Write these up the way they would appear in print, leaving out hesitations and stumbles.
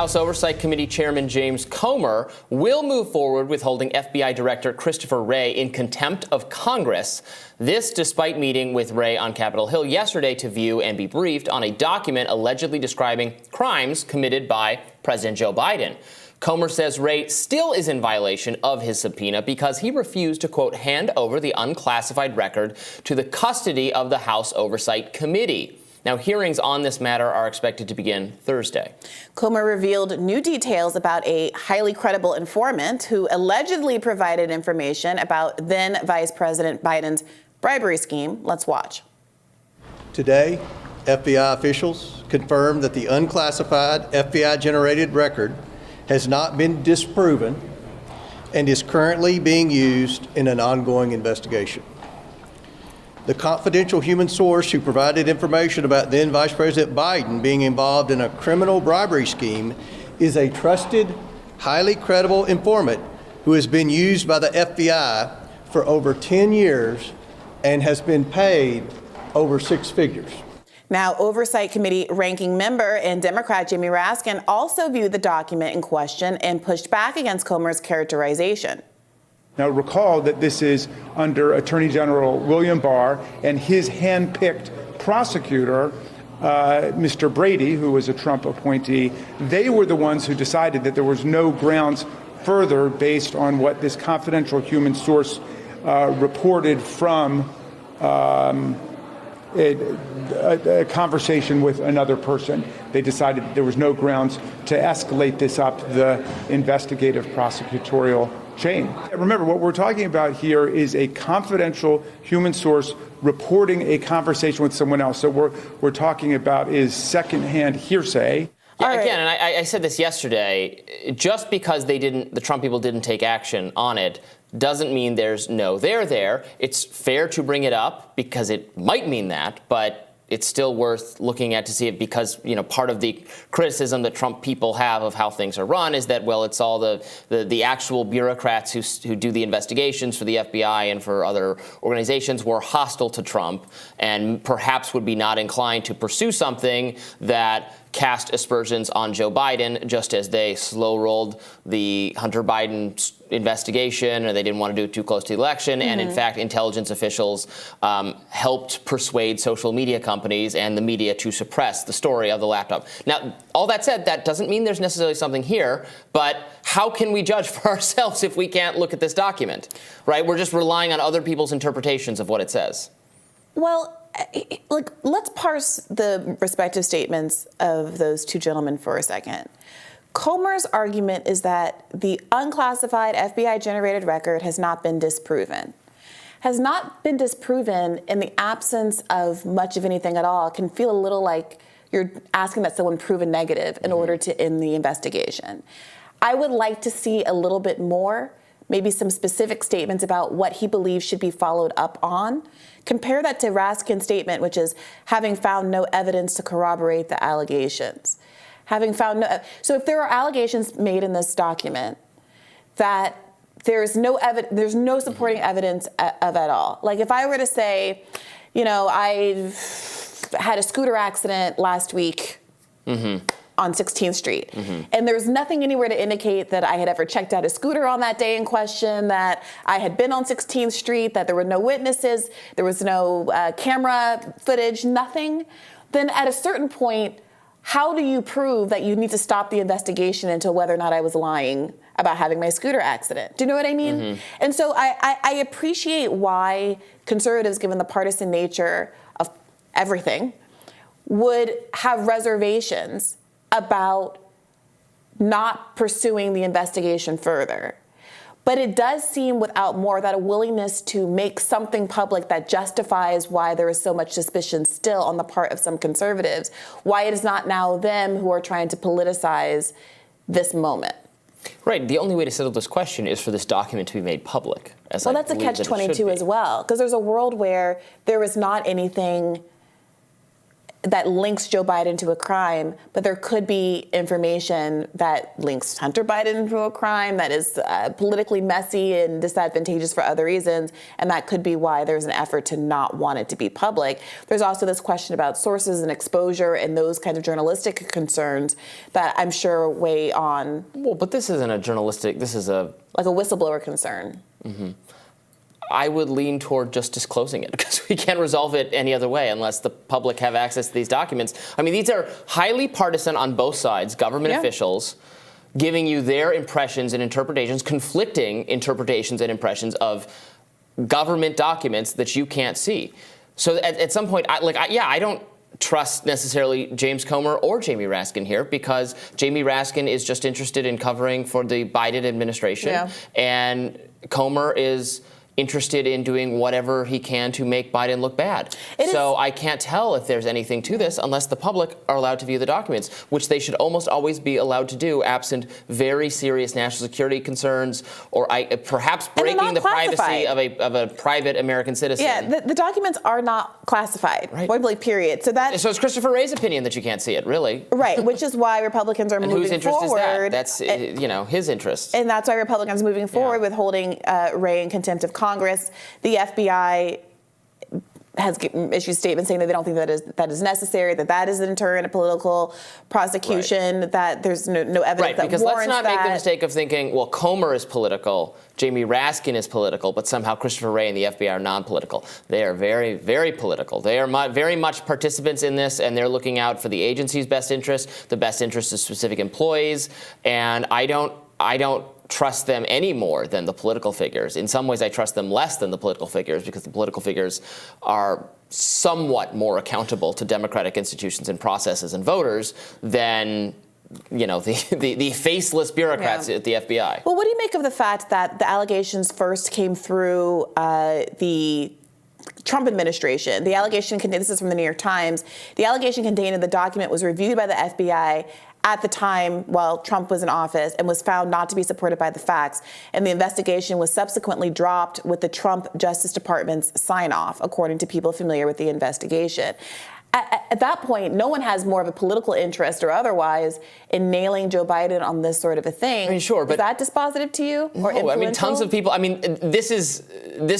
House Oversight Committee Chairman James Comer will move forward with holding FBI Director Christopher Wray in contempt of Congress. This despite meeting with Wray on Capitol Hill yesterday to view and be briefed on a document allegedly describing crimes committed by President Joe Biden. Comer says Wray still is in violation of his subpoena because he refused to, quote, hand over the unclassified record to the custody of the House Oversight Committee. Now, hearings on this matter are expected to begin Thursday. Comer revealed new details about a highly credible informant who allegedly provided information about then Vice President Biden's bribery scheme. Let's watch. Today, FBI officials confirmed that the unclassified FBI-generated record has not been disproven and is currently being used in an ongoing investigation. The confidential human source who provided information about then Vice President Biden being involved in a criminal bribery scheme is a trusted, highly credible informant who has been used by the FBI for over 10 years and has been paid over six figures. Now, Oversight Committee ranking member and Democrat Jamie Raskin also viewed the document in question and pushed back against Comer's characterization. Now, recall that this is under Attorney General William Barr and his hand-picked prosecutor, Mr. Brady, who was a Trump appointee. They were the ones who decided that there was no grounds further based on what this confidential human source reported from a conversation with another person. They decided that there was no grounds to escalate this up the investigative prosecutorial chain. Remember, what we're talking about here is a confidential human source reporting a conversation with someone else. So we're talking about is secondhand hearsay. Yeah, again, and I said this yesterday, just because the Trump people didn't take action on it doesn't mean there's no there. It's fair to bring it up because it might mean that, but it's still worth looking at to see it because, you know, part of the criticism that Trump people have of how things are run is that, well, it's all the actual bureaucrats who do the investigations for the FBI and for other organizations were hostile to Trump and perhaps would be not inclined to pursue something that cast aspersions on Joe Biden, just as they slow-rolled the Hunter Biden investigation, or they didn't want to do it too close to the election. Mm-hmm. And in fact, intelligence officials helped persuade social media companies and the media to suppress the story of the laptop. Now, all that said, that doesn't mean there's necessarily something here, but how can we judge for ourselves if we can't look at this document, right? We're just relying on other people's interpretations of what it says. Well, let's parse the respective statements of those two gentlemen for a second. Comer's argument is that the unclassified FBI-generated record has not been disproven. Has not been disproven in the absence of much of anything at all. It can feel a little like you're asking that someone prove a negative in order to end the investigation. I would like to see a little bit more, maybe some specific statements about what he believes should be followed up on. Compare that to Raskin's statement, which is having found no evidence to corroborate the allegations. Having found no, so if there are allegations made in this document that there's no supporting evidence of at all. Like if I were to say, you know, I had a scooter accident last week. Mm-hmm. On 16th Street. Mm-hmm. And there's nothing anywhere to indicate that I had ever checked out a scooter on that day in question, that I had been on 16th Street, that there were no witnesses, there was no camera footage, nothing. Then at a certain point, how do you prove that you need to stop the investigation into whether or not I was lying about having my scooter accident? Do you know what I mean? Mm-hmm. And so I appreciate why conservatives, given the partisan nature of everything, would have reservations about not pursuing the investigation further. But it does seem without more that a willingness to make something public that justifies why there is so much suspicion still on the part of some conservatives, why it is not now them who are trying to politicize this moment. Right. The only way to settle this question is for this document to be made public. Well, that's a catch-22 as well, because there's a world where there is not anything that links Joe Biden to a crime, but there could be information that links Hunter Biden to a crime that is politically messy and disadvantageous for other reasons, and that could be why there's an effort to not want it to be public. There's also this question about sources and exposure and those kinds of journalistic concerns that I'm sure weigh on. Well, but this isn't a journalistic, this is a... like a whistleblower concern. Mm-hmm. I would lean toward just disclosing it because we can't resolve it any other way unless the public have access to these documents. I mean, these are highly partisan on both sides, government officials giving you their impressions and interpretations, conflicting interpretations and impressions of government documents that you can't see. So at some point, I don't trust necessarily James Comer or Jamie Raskin here because Jamie Raskin is just interested in covering for the Biden administration, and Comer is interested in doing whatever he can to make Biden look bad. So I can't tell if there's anything to this unless the public are allowed to view the documents, which they should almost always be allowed to do absent very serious national security concerns or perhaps breaking the privacy of a private American citizen. Yeah, the documents are not classified, point blank, period. So it's Christopher Wray's opinion that you can't see it, really. Right, which is why Republicans are moving forward. Whose interest is that? That's, his interest. And that's why Republicans are moving forward with holding Wray in contempt of Congress. The FBI has issued statements saying that they don't think that is necessary, that is in turn a political prosecution, that there's no evidence that warrants that. Because let's not make the mistake of thinking, well, Comer is political, Jamie Raskin is political, but somehow Christopher Wray and the FBI are non-political. They are very, very political. They are very much participants in this, and they're looking out for the agency's best interest, the best interest of specific employees, and I don't trust them any more than the political figures. In some ways, I trust them less than the political figures because the political figures are somewhat more accountable to democratic institutions and processes and voters than the faceless bureaucrats at the FBI. Well, what do you make of the fact that the allegations first came through the Trump administration? The allegation contained, this is from the New York Times, the allegation contained in the document was reviewed by the FBI at the time while Trump was in office and was found not to be supported by the facts. And the investigation was subsequently dropped with the Trump Justice Department's sign-off, according to people familiar with the investigation. At that point, no one has more of a political interest or otherwise in nailing Joe Biden on this sort of a thing. I mean, sure, but is that dispositive to you? Or no, I mean, tons of people. I mean, this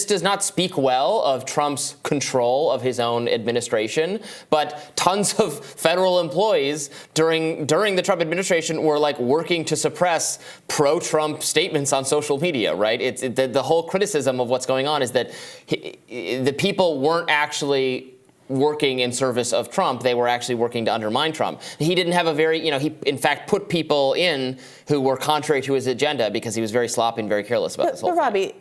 does not speak well of Trump's control of his own administration. But tons of federal employees during the Trump administration were working to suppress pro-Trump statements on social media. Right? The whole criticism of what's going on is that the people weren't actually working in service of Trump. They were actually working to undermine Trump. He didn't have a very, he in fact put people in who were contrary to his agenda because he was very sloppy and very careless about this whole thing. But Robbie,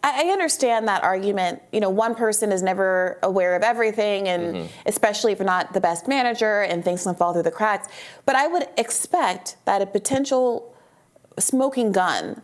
I understand that argument. One person is never aware of everything, and especially if you're not the best manager and things can fall through the cracks. But I would expect that a potential smoking gun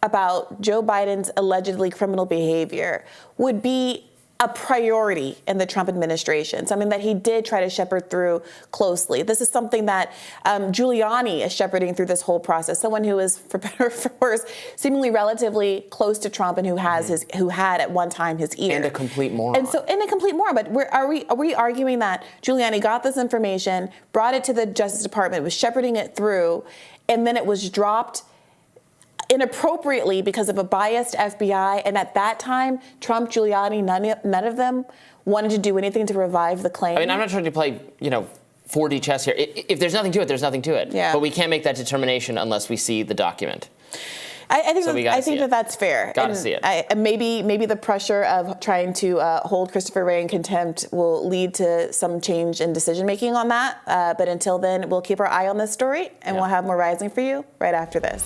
about Joe Biden's allegedly criminal behavior would be a priority in the Trump administration, something that he did try to shepherd through closely. This is something that Giuliani is shepherding through this whole process, someone who is, for better or for worse, seemingly relatively close to Trump and who had at one time his ear. And a complete moron. And a complete moron. But are we arguing that Giuliani got this information, brought it to the Justice Department, was shepherding it through, and then it was dropped inappropriately because of a biased FBI, and at that time, Trump, Giuliani, none of them wanted to do anything to revive the claim? I mean, I'm not trying to play, 4D chess here. If there's nothing to it, there's nothing to it. Yeah. But we can't make that determination unless we see the document. I think that's fair. Gotta see it. Maybe the pressure of trying to hold Christopher Wray in contempt will lead to some change in decision making on that. But until then, we'll keep our eye on this story, and we'll have more Rising for you right after this.